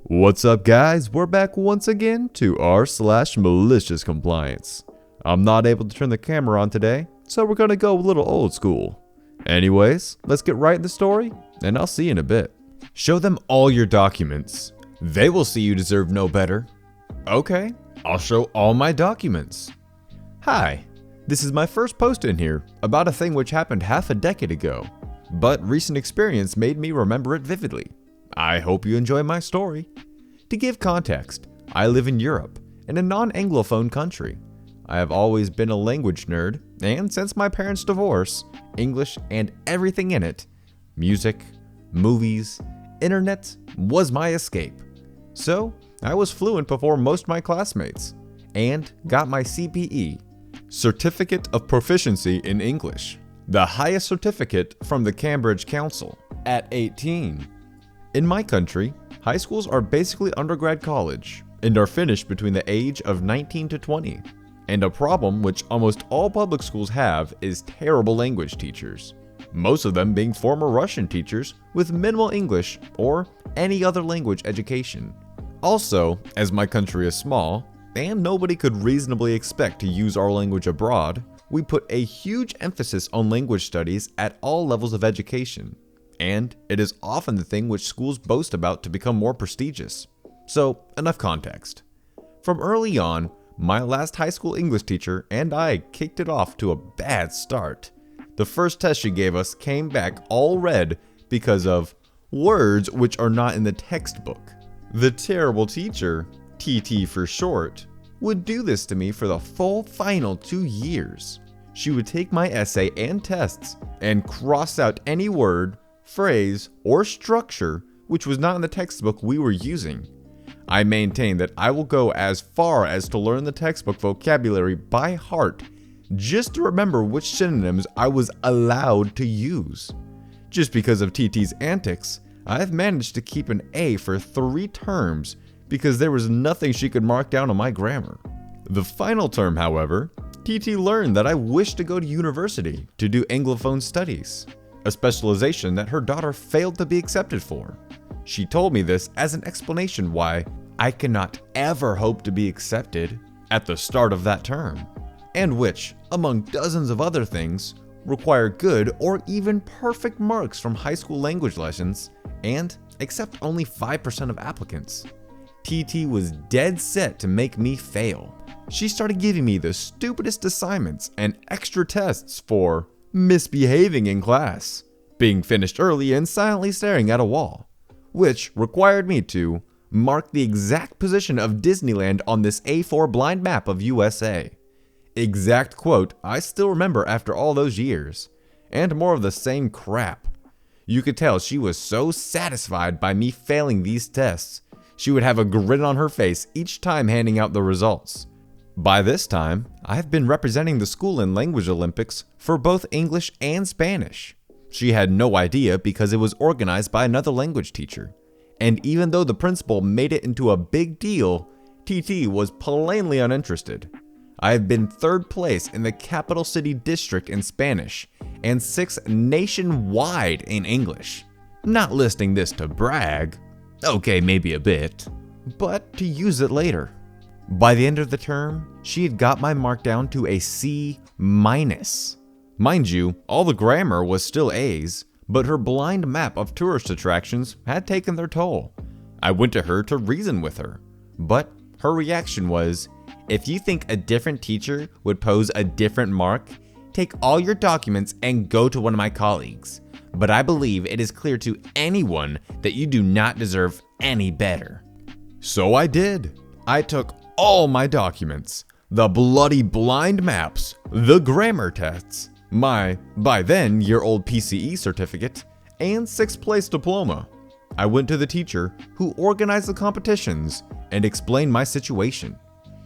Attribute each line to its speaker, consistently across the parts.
Speaker 1: What's up, guys? We're back once again to r/malicious compliance. I'm not able to turn the camera on today, so we're gonna go a little old school. Anyways, let's get right in the story, and I'll see you in a bit. Show them all your documents. They will see you deserve no better. Okay, I'll show all my documents. Hi, this is my first post in here about a thing which happened half a decade ago, but recent experience made me remember it vividly. I hope you enjoy my story. To give context, I live in Europe, in a non-Anglophone country. I have always been a language nerd, and since my parents' divorce, English and everything in it, music, movies, internet, was my escape. So, I was fluent before most of my classmates, and got my CPE, Certificate of Proficiency in English, the highest certificate from the Cambridge Council, at 18. In my country, high schools are basically undergrad college and are finished between the age of 19 to 20. And a problem which almost all public schools have is terrible language teachers, most of them being former Russian teachers with minimal English or any other language education. Also, as my country is small, and nobody could reasonably expect to use our language abroad, we put a huge emphasis on language studies at all levels of education. And it is often the thing which schools boast about to become more prestigious. So, enough context. From early on, my last high school English teacher and I kicked it off to a bad start. The first test she gave us came back all red because of words which are not in the textbook. The terrible teacher, TT for short, would do this to me for the full final 2 years. She would take my essay and tests and cross out any word, phrase, or structure which was not in the textbook we were using. I maintain that I will go as far as to learn the textbook vocabulary by heart just to remember which synonyms I was allowed to use. Just because of TT's antics, I have managed to keep an A for 3 terms because there was nothing she could mark down on my grammar. The final term, however, TT learned that I wished to go to university to do Anglophone studies, a specialization that her daughter failed to be accepted for. She told me this as an explanation why I cannot ever hope to be accepted at the start of that term, and which, among dozens of other things, require good or even perfect marks from high school language lessons and accept only 5% of applicants. TT was dead set to make me fail. She started giving me the stupidest assignments and extra tests for misbehaving in class, being finished early and silently staring at a wall, which required me to mark the exact position of Disneyland on this A4 blind map of USA. Exact quote I still remember after all those years, and more of the same crap. You could tell she was so satisfied by me failing these tests, she would have a grin on her face each time handing out the results. By this time, I've been representing the school in Language Olympics for both English and Spanish. She had no idea because it was organized by another language teacher. And even though the principal made it into a big deal, TT was plainly uninterested. I have been 3rd place in the capital city district in Spanish and 6th nationwide in English. Not listing this to brag, okay, maybe a bit, but to use it later. By the end of the term, she had got my mark down to a C-. Mind you, all the grammar was still A's, but her blind map of tourist attractions had taken their toll. I went to her to reason with her, but her reaction was, "If you think a different teacher would pose a different mark, take all your documents and go to one of my colleagues. But I believe it is clear to anyone that you do not deserve any better." So I did. I took all my documents, the bloody blind maps, the grammar tests, my, by then, year-old PCE certificate, and 6th place diploma. I went to the teacher who organized the competitions and explained my situation.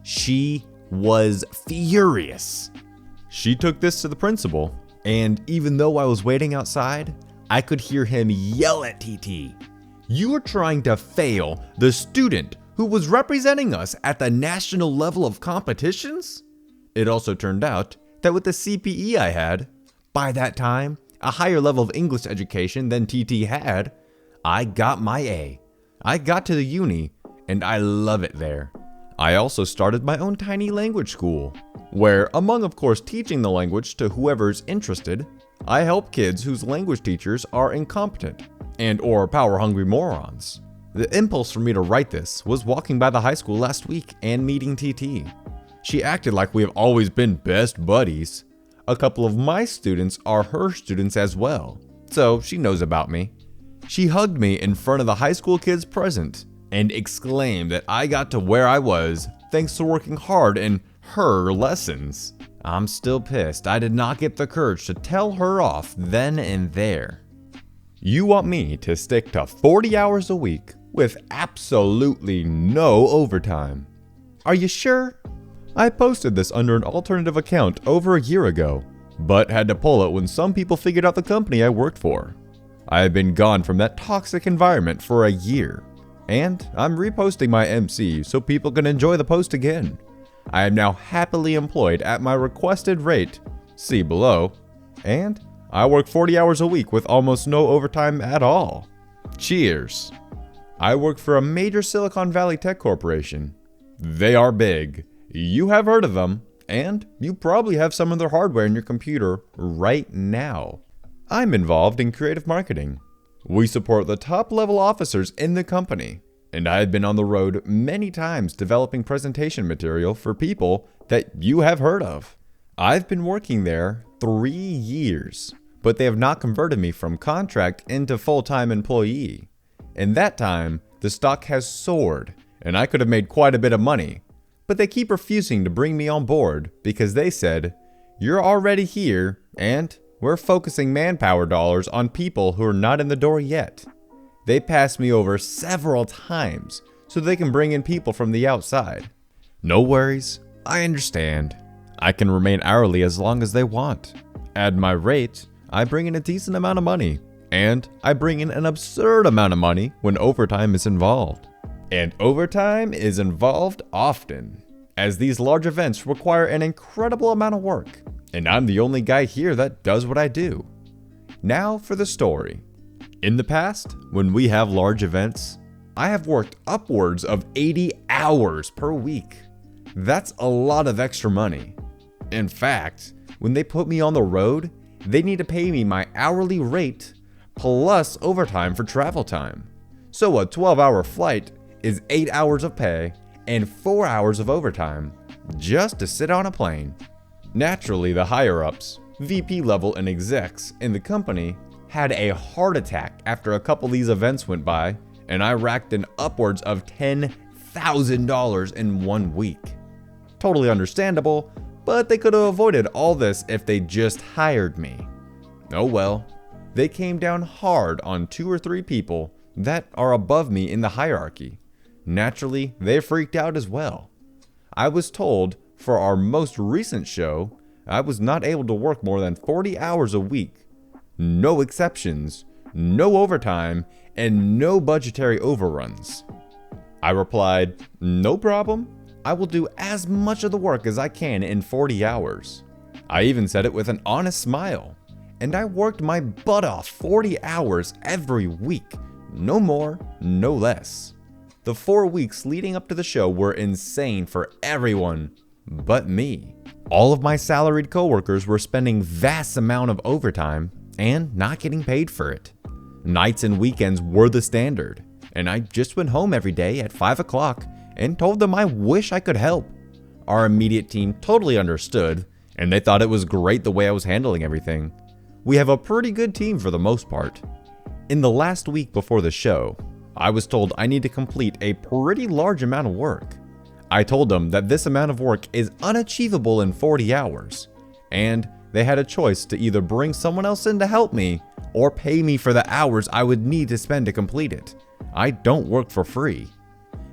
Speaker 1: She was furious. She took this to the principal, and even though I was waiting outside, I could hear him yell at TT, "You are trying to fail the student who was representing us at the national level of competitions?" It also turned out that with the CPE I had, by that time, a higher level of English education than TT had, I got my A. I got to the uni, and I love it there. I also started my own tiny language school, where, among of course teaching the language to whoever's interested, I help kids whose language teachers are incompetent and or power-hungry morons. The impulse for me to write this was walking by the high school last week and meeting TT. She acted like we have always been best buddies. A couple of my students are her students as well, so she knows about me. She hugged me in front of the high school kids present and exclaimed that I got to where I was thanks to working hard in her lessons. I'm still pissed I did not get the courage to tell her off then and there. You want me to stick to 40 hours a week with absolutely no overtime? Are you sure? I posted this under an alternative account over a year ago, but had to pull it when some people figured out the company I worked for. I have been gone from that toxic environment for a year, and I'm reposting my MC so people can enjoy the post again. I am now happily employed at my requested rate, see below, and I work 40 hours a week with almost no overtime at all. Cheers. I work for a major Silicon Valley tech corporation. They are big. You have heard of them, and you probably have some of their hardware in your computer right now. I'm involved in creative marketing. We support the top level officers in the company, and I have been on the road many times developing presentation material for people that you have heard of. I've been working there 3 years, but they have not converted me from contract into full-time employee. In that time, the stock has soared, and I could have made quite a bit of money, but they keep refusing to bring me on board because they said, "You're already here, and we're focusing manpower dollars on people who are not in the door yet." They passed me over several times so they can bring in people from the outside. No worries, I understand. I can remain hourly as long as they want. At my rate, I bring in a decent amount of money, and I bring in an absurd amount of money when overtime is involved. And overtime is involved often, as these large events require an incredible amount of work, and I'm the only guy here that does what I do. Now for the story. In the past, when we have large events, I have worked upwards of 80 hours per week. That's a lot of extra money. In fact, when they put me on the road, they need to pay me my hourly rate plus overtime for travel time. So a 12-hour flight is 8 hours of pay and 4 hours of overtime just to sit on a plane. Naturally, the higher-ups, VP level and execs in the company had a heart attack after a couple of these events went by, and I racked in upwards of $10,000 in 1 week. Totally understandable, but they could have avoided all this if they just hired me. Oh well, they came down hard on 2 or 3 people that are above me in the hierarchy. Naturally, they freaked out as well. I was told for our most recent show, I was not able to work more than 40 hours a week. No exceptions, no overtime, and no budgetary overruns. I replied, "No problem. I will do as much of the work as I can in 40 hours. I even said it with an honest smile. And I worked my butt off 40 hours every week. No more, no less. The 4 weeks leading up to the show were insane for everyone but me. All of my salaried coworkers were spending vast amount of overtime and not getting paid for it. Nights and weekends were the standard, and I just went home every day at 5 o'clock and told them I wish I could help. Our immediate team totally understood, and they thought it was great the way I was handling everything. We have a pretty good team for the most part. In the last week before the show, I was told I need to complete a pretty large amount of work. I told them that this amount of work is unachievable in 40 hours, and they had a choice to either bring someone else in to help me or pay me for the hours I would need to spend to complete it. I don't work for free.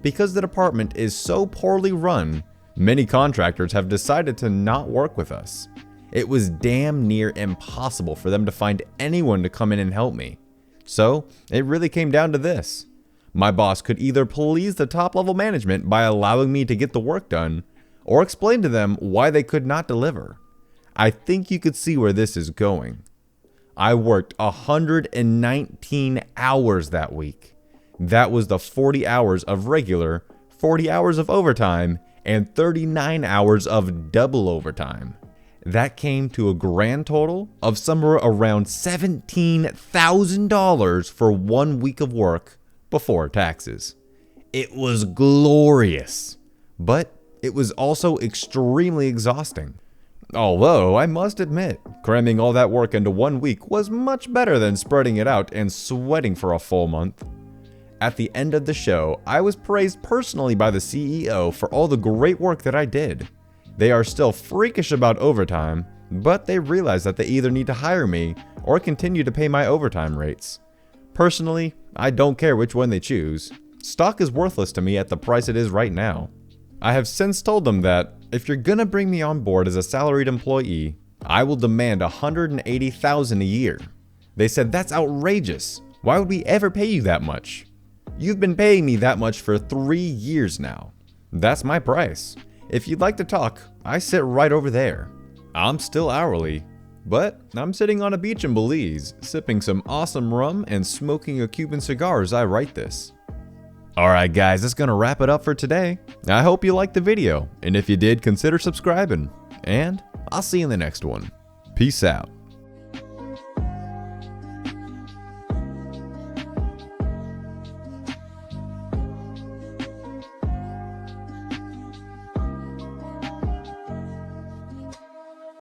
Speaker 1: Because the department is so poorly run, many contractors have decided to not work with us. It was damn near impossible for them to find anyone to come in and help me. So it really came down to this. My boss could either please the top level management by allowing me to get the work done, or explain to them why they could not deliver. I think you could see where this is going. I worked 119 hours that week. That was the 40 hours of regular, 40 hours of overtime, and 39 hours of double overtime. That came to a grand total of somewhere around $17,000 for 1 week of work before taxes. It was glorious, but it was also extremely exhausting. Although, I must admit, cramming all that work into 1 week was much better than spreading it out and sweating for a full month. At the end of the show, I was praised personally by the CEO for all the great work that I did. They are still freakish about overtime, but they realize that they either need to hire me or continue to pay my overtime rates. Personally, I don't care which one they choose. Stock is worthless to me at the price it is right now. I have since told them that if you're gonna bring me on board as a salaried employee, I will demand $180,000 a year. They said, "That's outrageous. Why would we ever pay you that much? You've been paying me that much for 3 years now. That's my price. If you'd like to talk, I sit right over there." I'm still hourly, but I'm sitting on a beach in Belize, sipping some awesome rum and smoking a Cuban cigar as I write this. Alright guys, that's gonna wrap it up for today. I hope you liked the video, and if you did, consider subscribing. And I'll see you in the next one. Peace out.